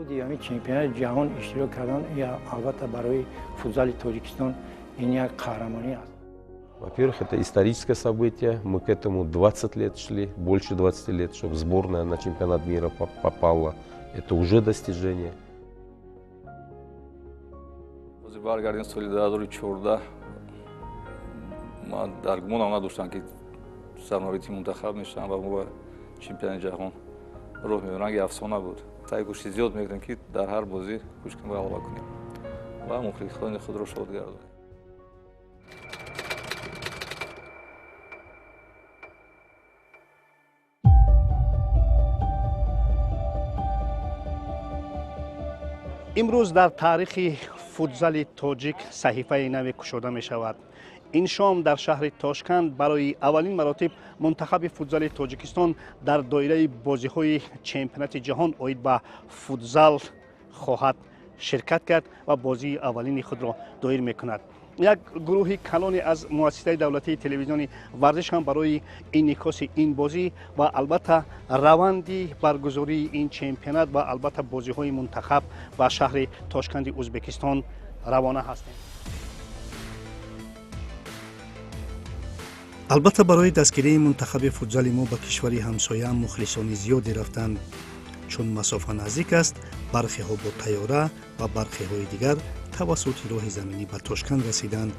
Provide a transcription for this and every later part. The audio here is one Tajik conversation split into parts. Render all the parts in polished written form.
ҳамин чемпионати ҷаҳон иштирок кардан албатта барои футзали Тоҷикистон ин як қаҳрамонӣ аст. Во-первых, это историческое событие. Мы к этому 20 лет шли, больше 20 лет, чтобы сборная на чемпионат мира попала. Это уже достижение. Баргардин соли 2014 ман дар гумонам надоштам ки сарнавити мунтахаб мешавам ва мо ба чемпионати ҷаҳон роҳ мебаранд. Афсона буд. саъи кӯшиши зиёд мекардем ки дар ҳар бозӣ кӯшиш кунем ғалаба кунем ва мухлисони худро шод гардонем. имрӯз дар таърихи футзали тоҷик саҳифаи наве кушода мешавад. ин шом дар шаҳри Тошканд барои аввалин маротиб мунтахаби футзали Тоҷикистон дар доираи бозиҳои чемпионати ҷаҳон оид ба футзал хоҳад ширкат кард ва бозии аввалини худро доир мекунад. як гурӯҳи калоне аз муассисаи давлатии телевизиони варзиш ҳам барои инъикоси ин бозӣ ва албатта раванди баргузории ин чемпионат ва албатта бозиҳои мунтахаб ба шаҳри Тошканди Ӯзбекистон равона ҳастем. албатта барои дастгирии мунтахаби футзали мо ба кишвари ҳамсоя мухлисони зиёде рафтанд. чун масофа наздик аст, бархеҳо бо тайёра ва бархеҳои дигар тавассути роҳи заминӣ ба Тошканд расиданд.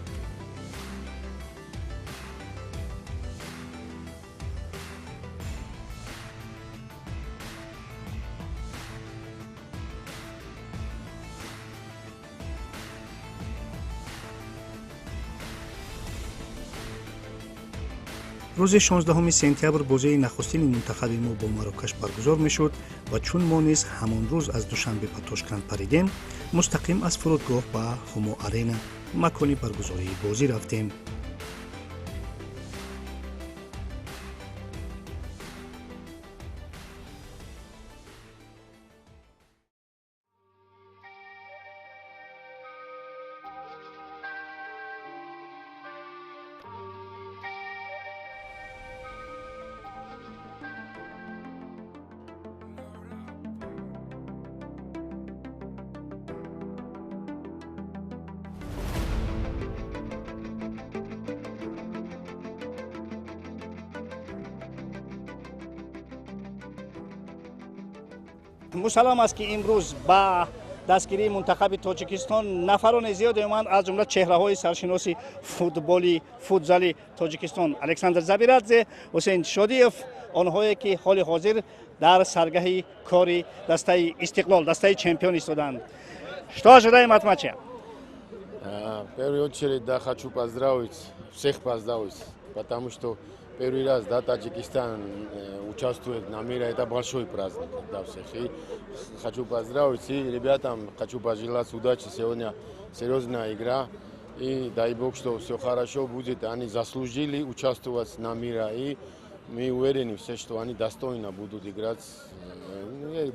рӯзи 16 сентябр бозии нахустини мунтахаби мо бо Марокаш баргузор мешуд ва чун мо низ ҳамон рӯз аз душанбе ба Тошканд паридем, мустақим аз фурудгоҳ ба Хумо Арена макони баргузории бозӣ рафтем. мусаллам аст ки имрӯз ба дастгирии мунтахаби Тоҷикистон нафарони зиёде оманд, аз ҷумла чеҳраҳои саршиноси футзали Тоҷикистон Александр Забирадзе, Ҳусейн Шодиев, онҳое ки ҳоли ҳозир дар саргаҳи кори дастаи Истиқлол, дастаи чемпион истоданд. Что ожидаем от матча? В первую очередь, да, хочу поздравить, всех поздравить, потому что первый раз, да, Таджикистан участвует на мире, это большой праздник для всех. И хочу поздравить и ребятам, хочу пожелать удачи. Сегодня серьезная игра. И дай Бог, что все хорошо будет. Они заслужили участвовать на мире. И мы уверены все, что они достойно будут играть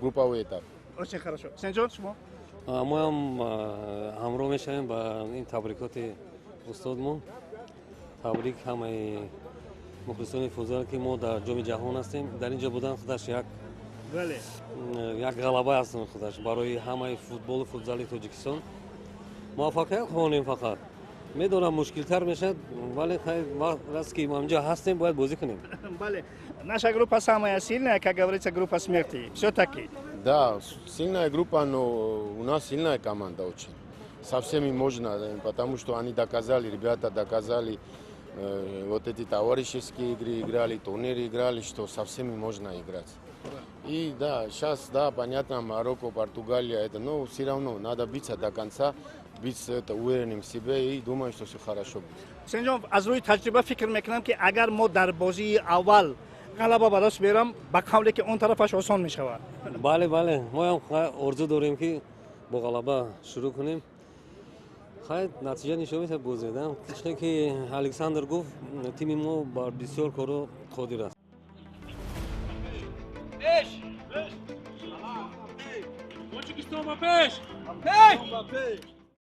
групповой этап. Очень хорошо. Сенҷон, шумо? ما هم همراه میشیم با این تبریکات استادمون. تبریک همه مخلصان فوتبال که ما در جام جهان هستیم. در اینجا بودن خودش یک غلبه است خودش برای همه فوتبال تاجیکستان. موفقیت خواهیم فقط. میدونم مشکل تر میشه ولی раз که ما اینجا هستیم باید بازی کنیم. Бale. Наша группа самая сильная, как говорится, группа смерти. Все-таки. Да, сильная группа, но у нас сильная команда очень. Со всеми можно, потому что они доказали, ребята доказали, вот эти товарищеские игры играли, турниры играли, что со всеми можно играть. И да, сейчас, да, понятно, Марокко, Португалия, это, но все равно надо биться до конца, быть это, уверенным в себе и думаю, что все хорошо будет. Сенҷон, аз рӯи таҷриба фикр мекунам ки агар мо дар бозии аввал ғалаба ба даст берам, ба қавле ки он тарафаш осон мешавад. бале, мо ҳам орзу дорем ки бо ғалаба шурӯъ кунем. خیلی نتیجه نشون میده بازیدن چون که الکساندر گفت تیم ما بر بسیار کارو قادر است.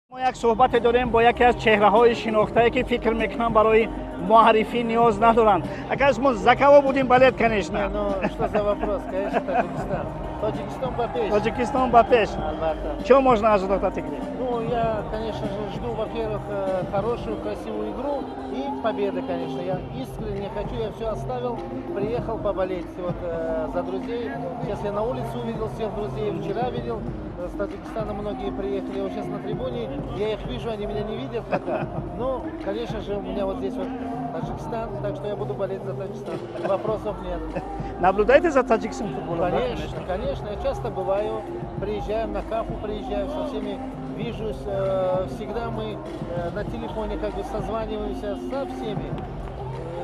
ما یک صحبت داریم با یکی از چهره‌های شناخته‌ای که فکر میکنم برای معرفی نیاز ندارند. اگر ما زکاوا بودیم بلد کنیش نه. Ну, что за вопрос, конечно, Таджикистан. Таджикистан по пеш. Тоджикистон ба пеш. Albatta. Чё можно ожидать от игры? Ну, я, конечно же, жду, во-первых, хорошую, красивую игру и победы, конечно. Я искренне хочу, я все оставил, приехал поболеть вот, за друзей. Сейчас я на улице увидел всех друзей, вчера видел, с Таджикистана многие приехали, вот сейчас на трибуне, я их вижу, они меня не видят пока. Ну, конечно же, у меня вот здесь вот Таджикистан, так что я буду болеть за Таджикистан. Вопросов нет. Наблюдаете за таджикским футболом? да, Конечно, конечно. Я часто бываю, приезжаю на кафу, приезжаю со всеми, вижусь. Всегда мы на телефоне как бы созваниваемся со всеми.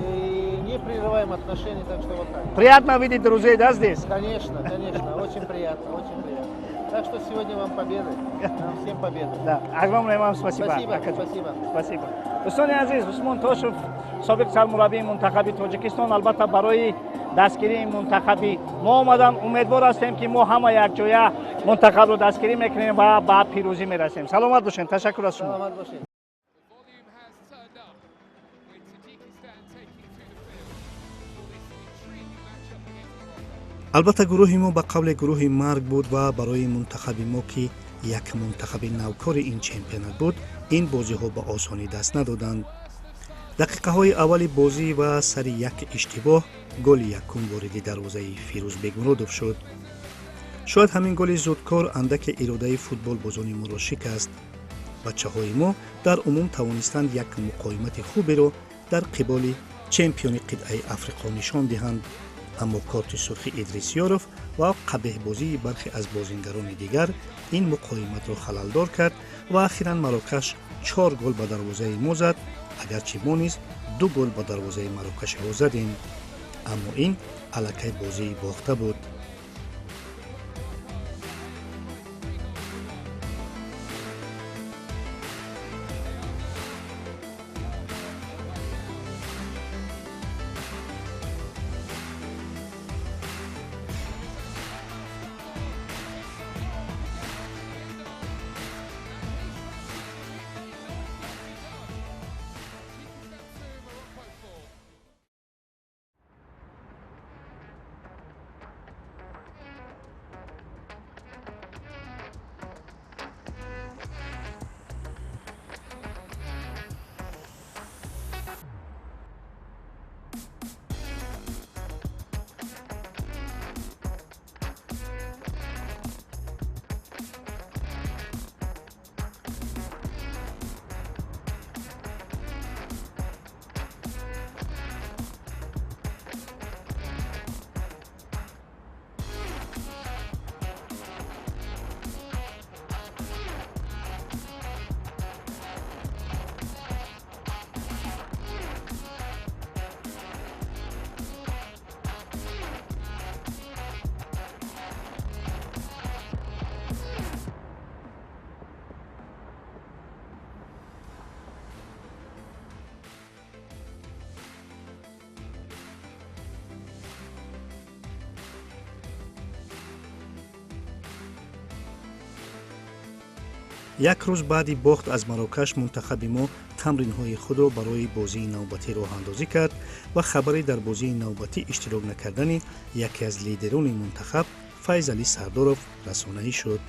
И не прерываем отношения, так что вот так. Приятно видеть друзей, да, здесь? Конечно, конечно. Очень приятно, очень приятно. Так что сегодня вам победы. Нам всем победы. Да, огромное вам спасибо. Спасибо, спасибо. спасибо. دوستان عزیز عثمان تاشف سابق سرمربی منتخب تاجیکستان البته برای دستگیری این منتخبی ما اومدم امیدوار هستیم که ما همه یک جایه منتخب رو دستگیری میکنیم و به پیروزی میرسیم سلامت باشین تشکر از شما Selamat olsun. Volume has turned up with Tajikistan taking to the field for this intriguing matchup against Morocco. البته گروه ما به قول گروه مرگ بود و برای منتخب ما که یک منتخب نوکار این چمپیونات بود این بازی ها به آسانی دست ندادند. دقیقه های اول بازی و سر یک اشتباه گل یکم وارد دروازه فیروز بیگمرودوف شد. شاید همین گل زودکار اندک اراده فوتبال بازان ما را شکست. بچه های ما در عموم توانستند یک مقاومت خوبی را در قبال چمپیون قطعه افریقا نشان دهند. اما کارت سرخ ادریسیاروف و قبیح بازی برخی از بازیگران دیگر این مقاومت را خللدار کرد و اخیراً مراکش 4 گل به دروازه ما زد اگرچه ما نیز 2 گل به دروازه مراکش ها زدیم اما این الکی بازی باخته بود. یک روز بعدی باخت از مراکش منتخب ما تمرین‌های خود را برای بازی نوبتی راه اندازی کرد و خبری در بازی نوبتی اشتراک نکردن یکی از لیدران منتخب فیض علی سرداروف رسانه‌ای شد.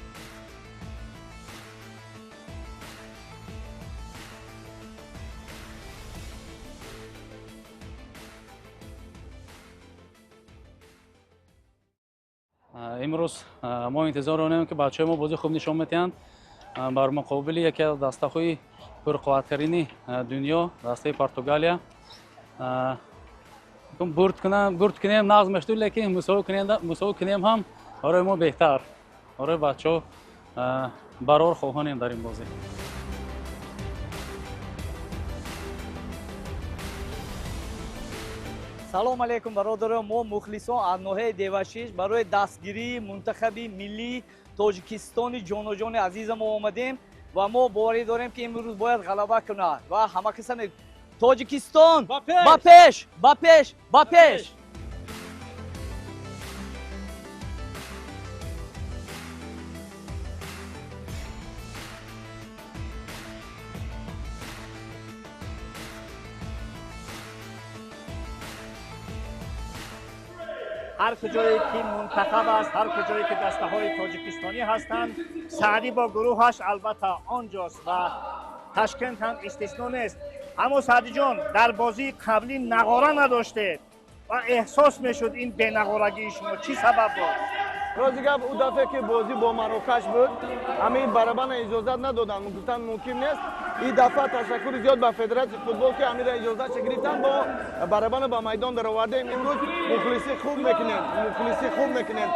امروز ما انتظار داریم که بچه‌های ما بازی خوب نشون میدهند بر مقابل یکی از دسته‌های پرقوت‌ترین دنیا دسته پرتغالیا برد کنیم نقض مشدود لیکن مساوی کنیم هم برای ما بهتر برای بچه‌ها برار خواهانیم در این بازی. салом алейкум бародарон мо мухлисон аз ноҳияи девашиш барои дастгирии мунтахаби миллии тоҷикистони ҷоноҷони азизамон омадем ва мо боварӣ дорем ки имрӯз бояд ғалаба кунад ва ҳама каса тоҷикистон ба пеш ба пеш ба пеш. هر کجایی که منتخب است، هر کجایی که دسته های تاجیکستانی هستند، سعدی با گروهش البته آنجاست و تشکند هم استثنا نیست. اما سعدی جان در بازی قبلی نقاره نداشته و احساس میشد این بینقارگی شما چی سبب بود؟ روزی گپ او دفعه که بازی با مراکش بود همین برابر اجازت ندادن، گفتن ممکن نیست. این دفعه تشکر زیاد به فدراسیون فوتبال که همین اجازت گرفتن با برابر با میدان در آوردیم. امروز مخلصی خوب میکنین،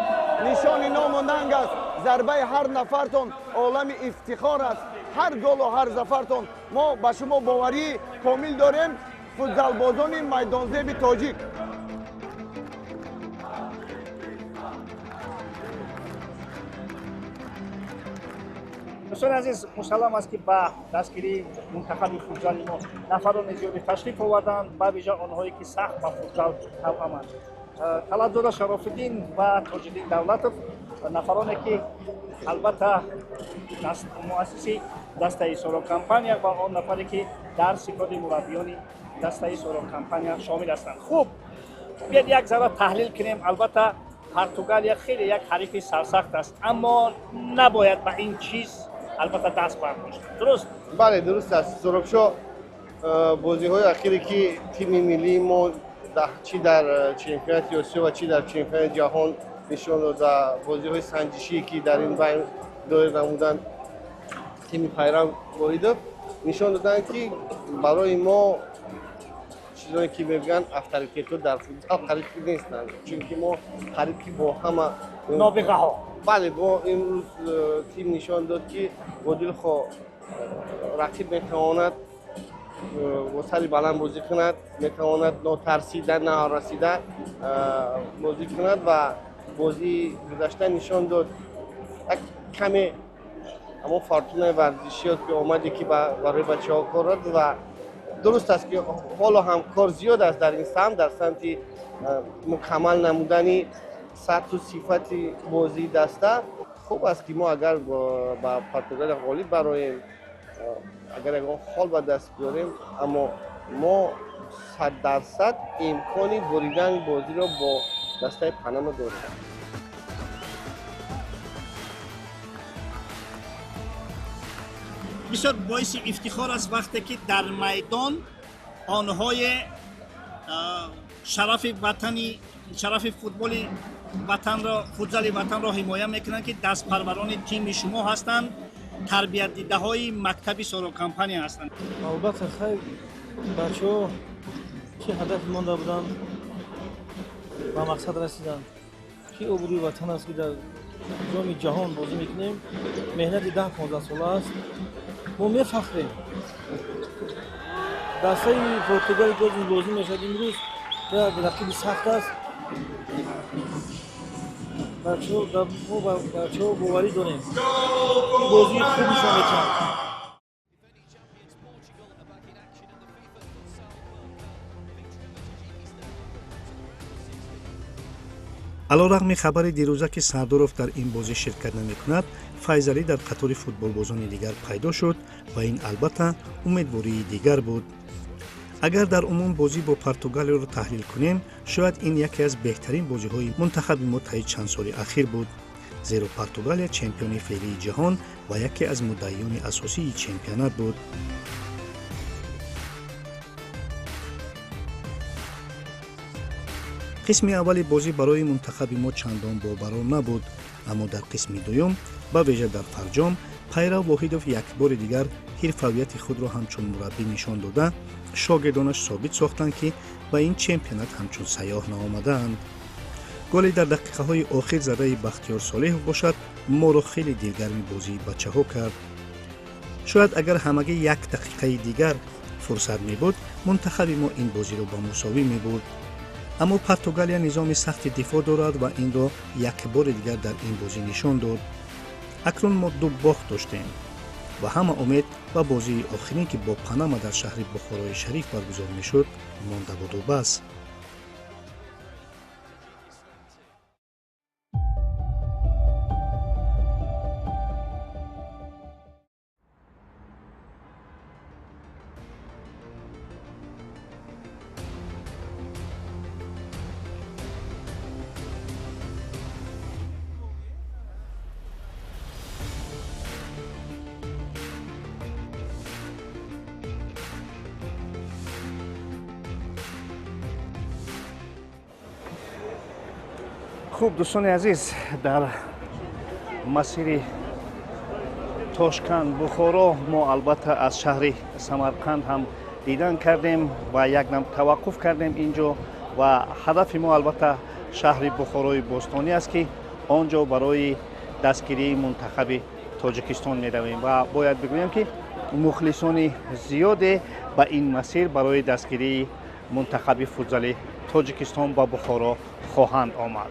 نشان ناموندنگ است. ضربه هر نفرتون عالم افتخار است. هر گل و هر ظفرتون ما به شما باوری کامل داریم. فوتبال بازان میدانزیب تاجیک. دوستان عزیز، مسلم است که با دستگیری منتخب فوتبال ما نفران زیادی تشریف آوردند، به ویژه آنهایی که سخت با فوتبال توأمند. طلعت‌زاده شراف‌الدین و تاج‌الدین دولتов نفرانی که البته مؤسسی دسته سورو کمپانیا و آن نفری که در سکاد مربیان دسته سورو کمپانیا شامل هستند. خوب، بیاید یک ذره تحلیل کنیم. البته پرتغال خیلی یک حریف سرسخت است، اما نباید به این چیز البته دست برداشت. درست؟ بله درست است. سورکشو بازی‌های اخیری که تیم ملی ما چی در چمپیونات آسیا و چی در چمپیونات جهان نشان داد، بازی‌های سنجشی که در این بین دایر نمودن تیم پیرام واحدов نشان دادن که برای ما چیزایی که میگن افریقا در فوتبال خرید نیستن، چون که ما خرید با همه نابغه ها. بله با امروز تیم نشان داد که با دل خو رقیب میتواند با سری بلند بازی کند، میتواند ناترسیده نارسیده بازی کند و بازی گذشته نشان داد یک کمی اما فارتونه ورزشیات که آمده که برای بچه ها کار داد و درست است که حالا هم کار زیاد است در این سمت، در سمت مکمل نمودن سطح و صفت بازی دسته. خوب است که ما اگر با پرتغال غالب برای اگر حال به دست بیاریم، اما ما 100% امکانی بریدن بازی را با دسته پنما داریم. بسیار باعث افتخار است وقتی که در میدان آنهای شرف فوتبال وطن را حمایت میکنند که دست پروران تیم شما هستند، تربیت دیده های مکتب سورو کمپانیا هستند. البته خیلی بچه‌ها که هدف مانده بودن و مقصد رسیدن که عبوری وطن است که در جام جهان بازی میکنیم. مهنت 10-15 ساله است. ما میفخریم. دسته پرتغال بازی میشد امروز و رقیب سخت است. بچه‌ها باوری داریم بازی خوب نشان میدن. علیرغم خبر دیروزه که سرداروف در این بازی شرکت نمی‌کند، فیضعلی در قطار فوتبالبازان دیگر پیدا شد و این البته امیدواری دیگر بود. اگر در عموم بازی با پرتغال را تحلیل کنیم، شاید این یکی از بهترین بازی‌های منتخب ما طی چند سال اخیر بود، زیرا پرتغال چمپیون فعلی جهان و یکی از مدعیان اساسی چمپیونات بود. قسم اول بازی برای منتخب ما چندان باورانه نبود، اما در قسم دوم به ویژه در فرجام پیرو واحدov یک بار دیگر حرفیت خود را همچون مربی نشان داده شاگردانش ثابت ساختند که به این چمپیونات همچون سیاح نآمدند. گلی در دقیقه های آخر زده بختیار صالح باشد ما را خیلی دلگرم بازی بچه ها کرد. شاید اگر همگی یک دقیقه دیگر فرصت می بود منتخب ما این بازی را به مساوی می بود. اما پرتغالیا نظام سخت دفاع دارد و این را یک بار دیگر در این بازی نشان داد. اکنون ما 2 باخت داشتیم و همه امید و بازی آخرین که با پاناما در شهر بخارای شریف برگزار میشد مانده بود و بس. خوب دوستان عزیز، در مسیر توشکند بخارا ما البته از شهر سمرقند هم دیدن کردیم و یک دم توقف کردیم اینجا و هدف ما البته شهر بخارای بوستانی است که آنجا برای دستگیری منتخب تاجیکستان می رویم و باید بگویم که مخلصان زیاده به این مسیر برای دستگیری منتخب فوتبال تاجیکستان با بخارا خواهند آمد.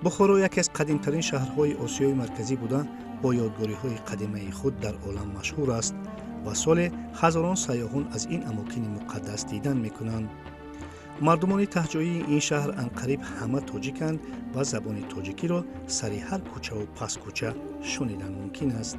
بخارا یکی از قدیمترین شهرهای آسیای مرکزی بوده با یادگاری‌های قدیمی خود در عالم مشهور است و سال هزاران سیاحان از این اماکن مقدس دیدن می‌کنند. مردمان تهجویی این شهر انقریب همه تاجیکند و زبان تاجیکی را سر هر کوچه و پس کوچه شنیدن ممکن است.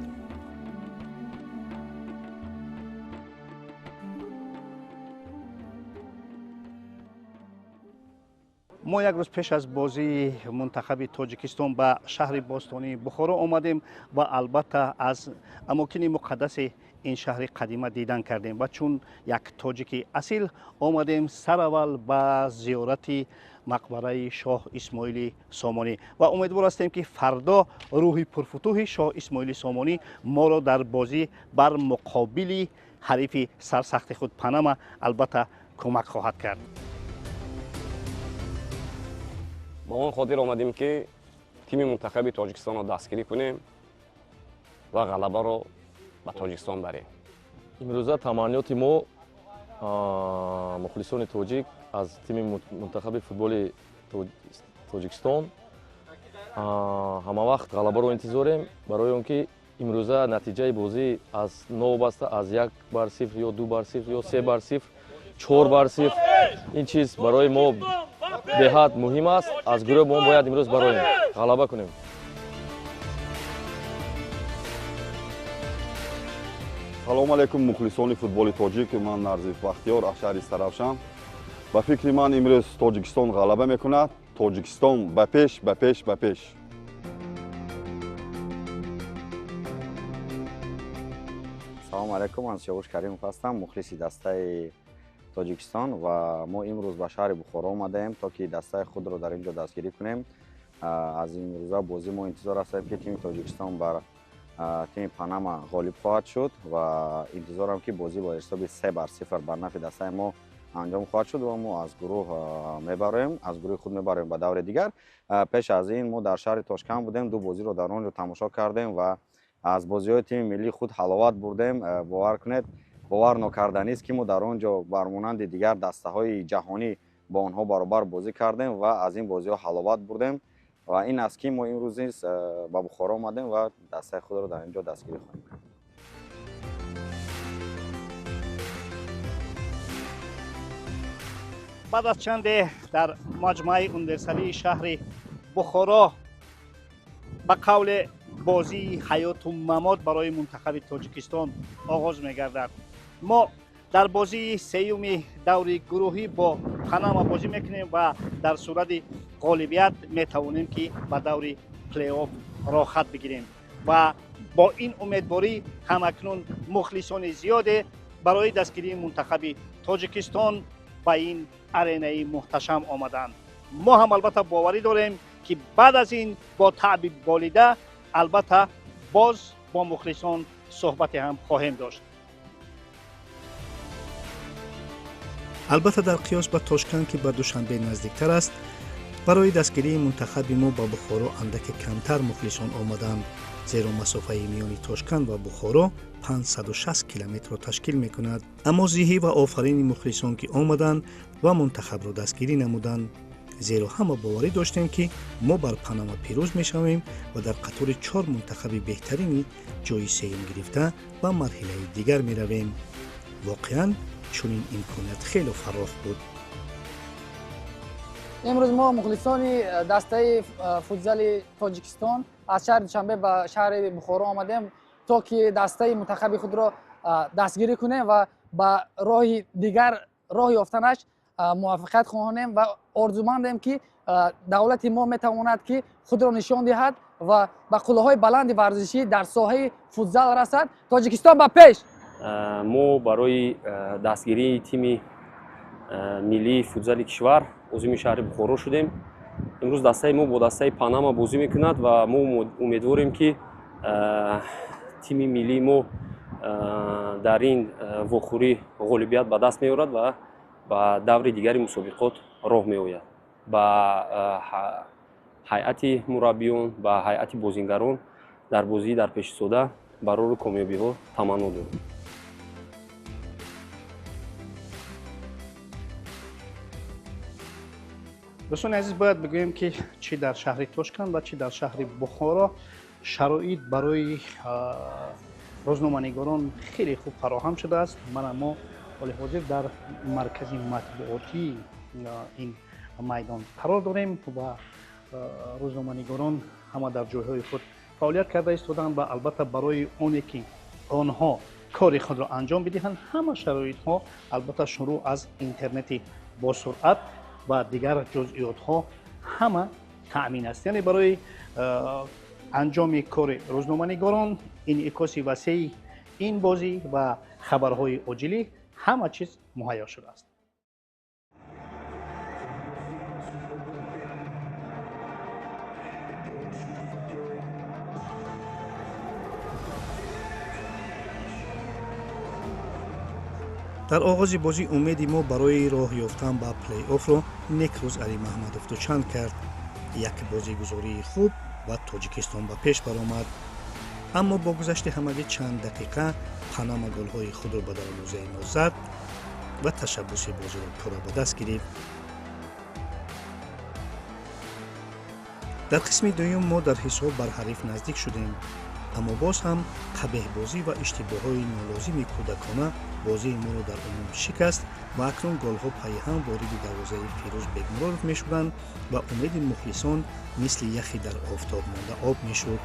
ما یک روز پیش از بازی منتخب تاجیکستان به شهر بوستانی بخارا آمدیم و البته از اماکن مقدس این شهر قدیمه دیدن کردیم و چون یک تاجیک اصیل آمدیم سر اول به زیارت مقبره شاه اسماعیل سامانی و امیدوار هستیم که فردا روح پرفتوح شاه اسماعیل سامانی ما را در بازی بر مقابل حریف سرسخت خود پنما البته کمک خواهد کرد. با اون خاطر آمدیم که تیم منتخب تاجیکستان رو دستگیری کنیم و غلبه رو به تاجیکستان بریم. امروزه تمانیات ما مخلصان تاجیک از تیم منتخب فوتبال تاجیکستان همه وقت غلبه رو انتظاریم برای اونکه امروزه نتیجه بازی از نوبسته از 1-0 یا 2-0 یا 3-0 4-0 این چیز برای ما بهاد مهم است. از گروه ما باید امروز برایم غلبه کنیم. салом алейкум мухлисони футболи тоҷик. ман нарзиф бахтиёр аз шаҳри сарафшам. ба фикри ман имрӯз тоҷикистон ғалаба мекунад. тоҷикистон ба пеш ба пеш ба пеш. салому алейкум, ман сиёвуш каримов ҳастам, мухлиси дастаи тоҷикистон ва мо имрӯз ба шаҳри бухоро омадаем то ки дастаи худро дар инҷо дастгирӣ кунем. аз имрӯза бозӣ мо интизор ҳастем ки тими тоҷикистон бар тими панама ғолиб хоҳад шуд ва интизорам ки бозӣ бо ҳисоби 3-0 бар нафи дастаи мо анҷом хоҳад шуд ва мо аз гурӯҳ мебароем, аз гурӯҳи худ мебароем ба даври дигар. пеш аз ин мо дар шаҳри тошканд будем, ду бозиро дар он ҷо тамошо кардем ва аз бозиҳои тими миллии худ ҳаловат бурдем. бовар кунед, бовар нокарданист ки мо дар он ҷо бар монанди дигар дастаҳои ҷаҳонӣ бо онҳо баробар бозӣ кардем ва аз ин бозиҳо ҳаловат бурдем ва ин аст ки мо имрӯз низ ба бухоро омадем ва дастаи худро дар ин ҷо дастгирӣ хоҳем кард. بعد از چند در مجمع اندرسالی شهر بخارا به قول بازی حیات و ممات برای منتخب تاجیکستان آغاز می‌گردد. ما در بازی سیوم دور گروهی با پنما بازی میکنیم و در صورت غالبیت میتوانیم که به دور پلی آف راه خط بگیریم و با این امیدواری همکنون مخلصان زیاده برای دستگیری منتخب تاجیکستان به این ارینه محتشم آمدند. ما هم البته باوری داریم که بعد از این با تعب بالیده البته باز با مخلصان صحبت هم خواهیم داشت. албатта дар қиёс ба тошканд ки ба душанбе наздиктар аст барои дастгирии мунтахаби мо ба бухоро андаке камтар мухлисон омаданд, зеро масофаи миёни тошканд ва бухоро 560 километрро ташкил мекунад. аммо зиҳӣ ва офарини мухлисон ки омаданд ва мунтахабро дастгирӣ намуданд, зеро ҳама боварӣ доштем ки мо бар Панама пирӯз мешавем ва дар қатори 4 мунтахаби беҳтарини ҷои сеюм гирифта ба марҳилаи дигар меравем. воқеан чунин имконият хело фарох буд. имрӯз мо мухлисони дастаи футзали тоҷикистон аз шаҳри душанбе ба шаҳри бухоро омадем то ки дастаи мунтахаби худро дастгирӣ кунем ва ба роҳи дигар роҳ ёфтанаш муваффақият хоҳонем ва орзумандем ки давлати мо метавонад ки худро нишон диҳад ва ба қуллаҳои баланди варзишӣ дар соҳаи футзал расад. Тоҷикистон ба пеш! мо барои дастгирии тими миллии футзали кишвар озими шаҳри бухоро шудем. имрӯз дастаи мо бо дастаи Панама бозӣ мекунад ва мо умедворем ки тими миллии мо дар ин вохӯрӣ ғолибият ба даст меорад ва ба даври дигари мусобиқот роҳ меояд. ба ҳайати мураббиён, ба ҳайати бозингарон дар бозии дар пеши сода барори комёбиҳо таманно дорем. дӯстони азиз, бояд бигӯем ки чӣ дар шаҳри тошканд ва чӣ дар шаҳри бухоро шароит барои рӯзноманигорон хеле хуб фароҳам шудааст. мана мо ҳоли ҳозир дар маркази матбуотии ин майдон қарор дорем ва рӯзноманигорон ҳама дар ҷойҳои худ фаъолият карда истоданд ва албатта барои оне ки онҳо кори худро анҷом бидиҳанд, ҳама шароитҳо албатта шурӯъ аз интернети босуръат ва дигар ҷузъиётҳо ҳама таъмин аст. яъне барои анҷоми кори рӯзноманигорон, инъикоси васеъи ин бозӣ ва хабарҳои оҷилӣ ҳама чиз муҳайё шудааст. дар оғози бозӣ умеди мо барои роҳ ёфтан ба плей-офро Некрӯз Али Маҳмадов дучанд кард. як бозигузории хуб ва Тоҷикистон ба пеш баромад. аммо бо гузашти ҳамагӣ чанд дақиқа Панама голҳои худро ба дарвозаи мо зад ва ташаббуси бозиро пурра ба даст гирифт. дар қисми дуюм мо дар ҳисоб бар ҳариф наздик шудем, аммо боз ҳам қабеҳбозӣ ва иштибоҳҳои нолозими кӯдакона бозии моро дар умум шикаст ва акнун голҳо пайҳам вориди дарвозаи Фирӯз Бегмуродов мешуданд ва умеди мухлисон мисли яхи дар офтоб монда об мешуд.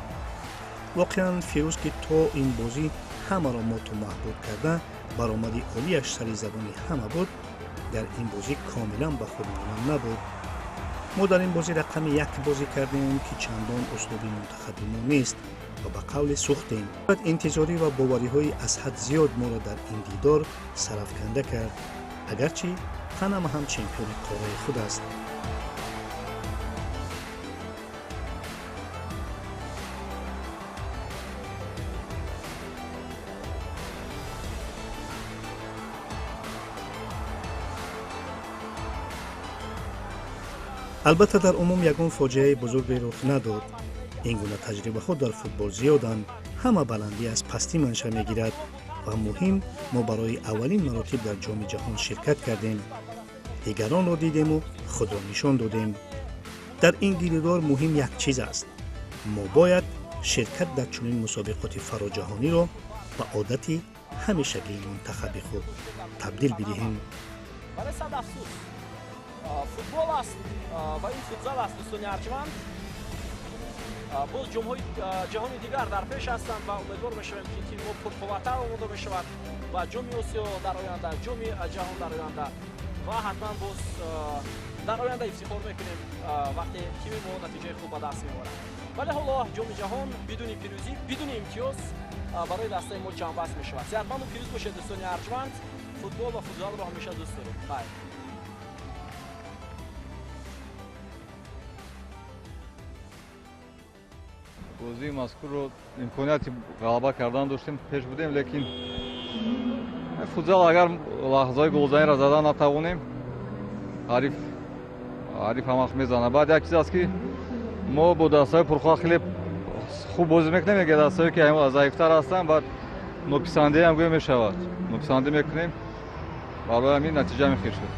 воқеан Фирӯз ки то ин бозӣ ҳамаро моту маҳбуд карда баромади олияш сари забони ҳама буд, дар ин бозӣ комилан ба худ монанд набуд. мо дар ин бозӣ рақами 1 бозӣ кардем ки чандон услуби мунтахаби мо нест ва ба қавле сӯхтем. интизорӣ ва бовариҳои аз ҳад зиёд моро дар ин дидор сарафканда кард, агарчи Панама ҳам чемпиони қораи худ аст. албатта дар умум ягон фоҷиаи бузурге рух надод. ин гуна таҷрибаҳо дар футбол зиёданд. ҳама баландӣ аз пастӣ манша мегирад ва муҳим мо барои аввалин маротиб дар ҷоми ҷаҳон ширкат кардем. дигаронро дидему худро нишон додем. дар ин гиридор муҳим як чиз аст. мо бояд ширкат дар чунин мусобиқоти фароҷаҳониро ба одати ҳамешагии мунтахаби худ табдил бидиҳем. футбол аст ва ин футзал аст. дӯстони арҷманд, боз ҷомҳои ҷаҳони дигар дар пеш ҳастанд ва умедвор мешавем ки тими мо пурқувваттар омода мешавад ва ҷоми осиё дар оянда, ҷоми ҷаҳон дар оянда ва ҳатман боз дар оянда ифтихор мекунем вақте тими мо натиҷаи хуб ба даст меорад. вале ҳоло ҷоми ҷаҳон бидуни пирӯзӣ, бидуни имтиёз барои дастаи мо ҷамъбаст мешавад. сеҳатманду пирӯз бошед дӯстони арҷманд. футбол ва футзалро ҳамеша дӯст дорем. хайр. бозии мазкурро имконияти ғалаба кардан доштем, пеш будем, лекин футзал агар лаҳзаи голзаниро зада натавонем, ҳариф ҳамақ мезанад. Баъд як чиз аст ки мо бо дастаҳои пурхоҳ хеле хуб бозӣ мекунем, яке дастаҳое ки заифтар ҳастанд, баъд нописандӣ ҳам гӯё мешавад. Нописандӣ мекунем, барои ҳамин натиҷа мехир шуд.